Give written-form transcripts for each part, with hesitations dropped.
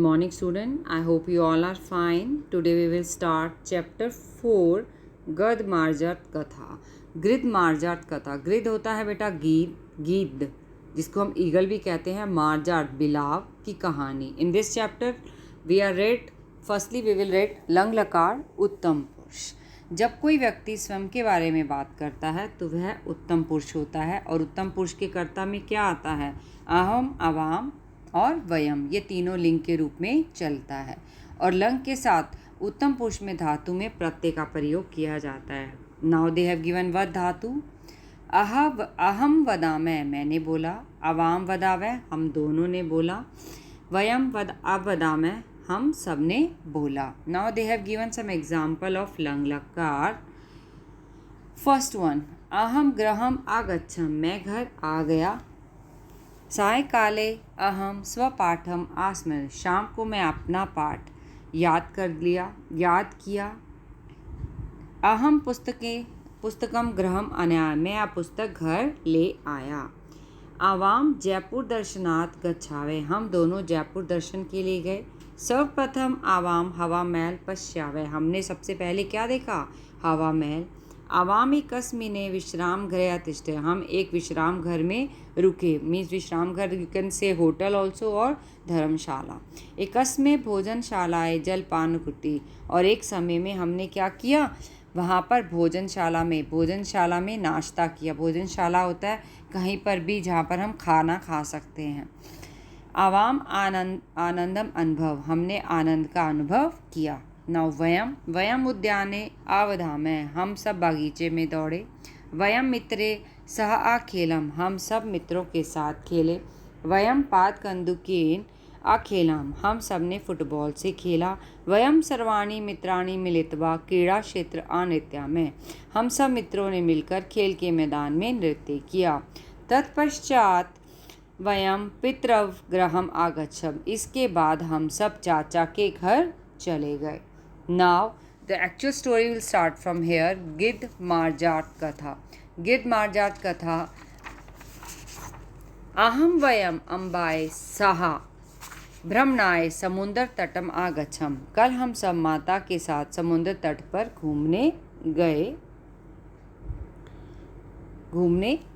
morning, student. I hope you all are fine. Today we will start chapter 4, गद मार्जात कथा. गृद मार्जात कथा. गृद होता है बेटा गिद्ध, जिसको हम ईगल भी कहते हैं. मार्जात बिलाव की कहानी. In this chapter we are read. Firstly we will read लंग लकार उत्तम पुरुष. जब कोई व्यक्ति स्वयं के बारे में बात करता है तो वह उत्तम पुरुष होता है. और उत्तम पुरुष के कर्ता में क्या आता है? अहम, अवाम और वयम. ये तीनों लिंग के रूप में चलता है. और लंग के साथ उत्तम पुरुष में धातु में प्रत्यय का प्रयोग किया जाता है. नाउ दे हैव गिवन वद धातु. अहम वदामय, मैंने बोला. अवाम वदावय, हम दोनों ने बोला. वयम वदामय, हम सब ने बोला. Now they have given some example of लंग लकार. फर्स्ट वन, अहम गृहम आगच्छम, मैं घर आ गया. सायकाले अहम स्वपाठम आस्मरन्, शाम को मैं अपना पाठ याद किया. अहम पुस्तकम गृहम अनया, मैं आ पुस्तक घर ले आया. आवाम जयपुर दर्शनार्थ गच्छावे, हम दोनों जयपुर दर्शन के लिए गए. सर्वप्रथम आवाम हवा महल पश्यावे, हमने सबसे पहले क्या देखा? हवा महल. आवामी कस्मिने विश्राम गृहे अतिष्ठे, हम एक विश्राम घर में रुके. मीन्स विश्राम घर you can say hotel also और धर्मशाला. एकस्मे भोजनशालाए जलपान कुटी, और एक समय में हमने क्या किया? वहाँ पर भोजनशाला में नाश्ता किया. भोजनशाला होता है कहीं पर भी जहाँ पर हम खाना खा सकते हैं. आवाम आनंदम अनुभव, हमने आनंद का अनुभव किया. नौ वयम उद्याने आवधामय, हम सब बागीचे में दौड़े. वयम मित्रे सह आखेलम, हम सब मित्रों के साथ खेले. वयम पाद कंदुकेन आखेलम, हम सब ने फुटबॉल से खेला. वयम सर्वाणी मित्राणी मिलित्वा क्रीड़ा क्षेत्र अनृत्यामय, हम सब मित्रों ने मिलकर खेल के मैदान में नृत्य किया. तत्पश्चात वयम पितरव गृहम आगच्छम, इसके बाद हम सब चाचा के घर चले गए. Now the actual story will start from here. गिद्ध मार्जात कथा. गिद्ध मार्जात कथा. अहम वयम अम्बाए सहा भ्रमणाय समुद्र तटम आगच्छम, कल हम सब माता के साथ समुद्र तट पर घूमने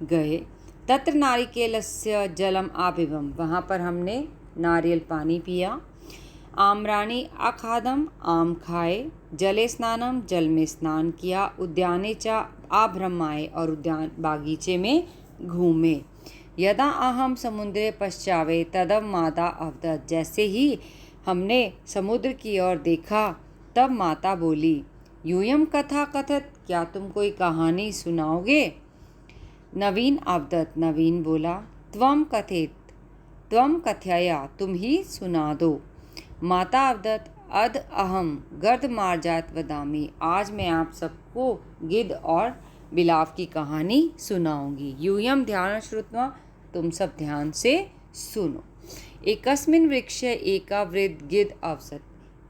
गए. तत्र नारिकेलस्य जलम आपिबम, वहाँ पर हमने नारियल पानी पिया. आम्राणी आखादम, आम खाए. जले स्नानम, जल में स्नान किया. उद्याने च आभ्रमाए, और उद्यान बागीचे में घूमे. यदा अहम समुद्रे पश्चावे तदव माता अवदत्, जैसे ही हमने समुद्र की ओर देखा तब माता बोली. यूयम कथा कथत, क्या तुम कोई कहानी सुनाओगे? नवीन अवदत्, नवीन बोला. त्वम कथया, तुम ही सुना दो. माता अवदत्, अद अहम गर्द मार्जात वदामी, आज मैं आप सबको गिद्ध और बिलाव की कहानी सुनाऊंगी. यूयम ध्यान श्रुत्वा, तुम सब ध्यान से सुनो. एकस्मिन वृक्षे एका वृद्ध गिद्ध अवसत,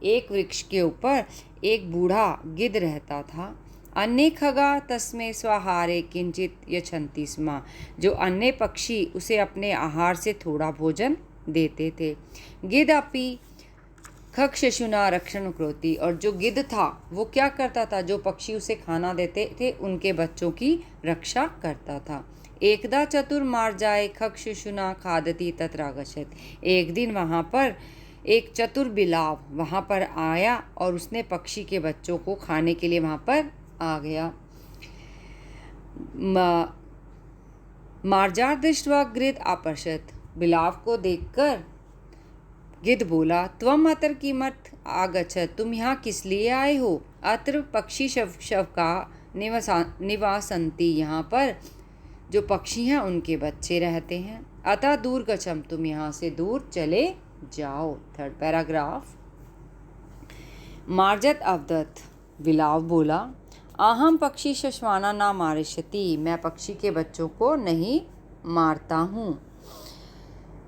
एक वृक्ष के ऊपर एक बूढ़ा गिद्ध रहता था. अन्य खगा तस्मे स्वाहारे किंचित यच्छन्ति स्म, जो अन्य पक्षी उसे अपने आहार से थोड़ा भोजन देते थे. गिद्ध अपि खगशिशुना रक्षण करोति, और जो गिद्ध था वो क्या करता था? जो पक्षी उसे खाना देते थे उनके बच्चों की रक्षा करता था. एकदा चतुर मार्जाए खगशिशुना खादति तत्रागच्छत्, एक दिन वहाँ पर एक चतुर बिलाव वहाँ पर आया और उसने पक्षी के बच्चों को खाने के लिए वहाँ पर आ गया. मार्जार दृष्ट्वा गृध् अपश्यत्, बिलाव को देखकर गिद्ध बोला. त्वम अत्र किमर्थ आगच्छत्, तुम यहाँ किस लिए आए हो? अत्र पक्षी शव का निवासंती, यहाँ पर जो पक्षी हैं उनके बच्चे रहते हैं. अतः दूर गच्छम, तुम यहाँ से दूर चले जाओ. Third paragraph. मार्जत अवदत्, बिलाव बोला. अहम पक्षी शश्वाना ना मारिष्यति, मैं पक्षी के बच्चों को नहीं मारता हूँ.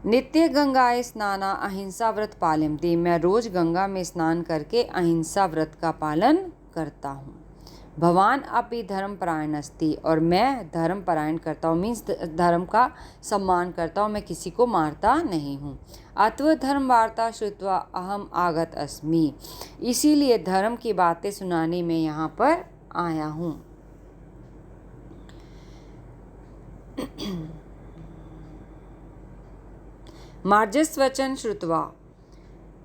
नित्य गंगाए स्नाना अहिंसा व्रत पालयन्ति, मैं रोज गंगा में स्नान करके अहिंसा व्रत का पालन करता हूँ. भवान अपि धर्मपरायण अस्ति, और मैं धर्मपरायण करता हूँ, मीन्स धर्म का सम्मान करता हूँ, मैं किसी को मारता नहीं हूँ। अतः धर्म वार्ता श्रुत्वा अहम आगत अस्मि, इसीलिए धर्म की बातें सुनाने में यहाँ पर आया हूँ। मार्जस्वचन श्रुत्वा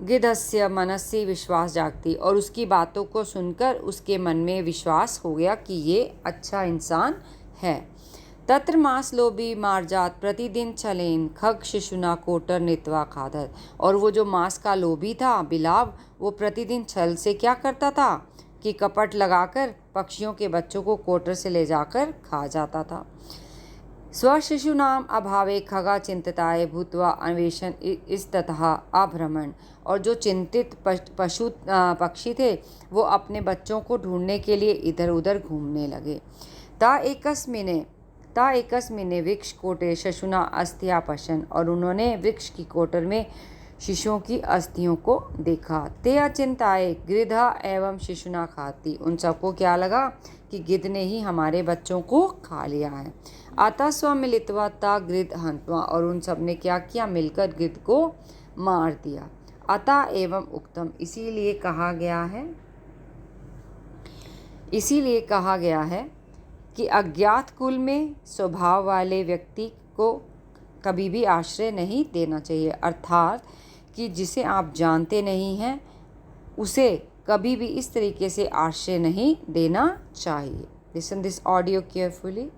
गिद्धस्य मनसि विश्वास जागती, और उसकी बातों को सुनकर उसके मन में विश्वास हो गया कि ये अच्छा इंसान है। तत्र मांसलोभी मार्जात प्रतिदिन छलेन खग शिशुना कोटर नीत्वा खादत, और वो जो मांस का लोभी था बिलाव, वो प्रतिदिन छल से क्या करता था कि कपट लगाकर पक्षियों के बच्चों को कोटर से ले जाकर खा जाता था। स्वशिशूनाम अभावे खगा चिंतिताय भूत्वा अन्वेषण इस्ततः अभ्रमण, और जो चिंतित पक्षी थे वो अपने बच्चों को ढूंढने के लिए इधर उधर घूमने लगे। ता एकस्मिने वृक्ष कोटे शिशुना अस्थिया पशन, और उन्होंने वृक्ष की कोटर में शिशुओं की अस्थियों को देखा। ते अचिंताए गिद्धा एवं शिशुना खाती, उन सबको क्या लगा कि गिद्ध ने ही हमारे बच्चों को खा लिया है। अतः स्वमिलित्वा ता गिद्ध हंत्वा, और उन सब ने क्या किया, मिलकर गिद्ध को मार दिया। अतः एवं उक्तम, इसीलिए कहा गया है कि अज्ञात कुल में स्वभाव वाले व्यक्ति को कभी भी आश्रय नहीं देना चाहिए, अर्थात कि जिसे आप जानते नहीं हैं उसे कभी भी इस तरीके से आश्रय नहीं देना चाहिए। Listen this audio carefully.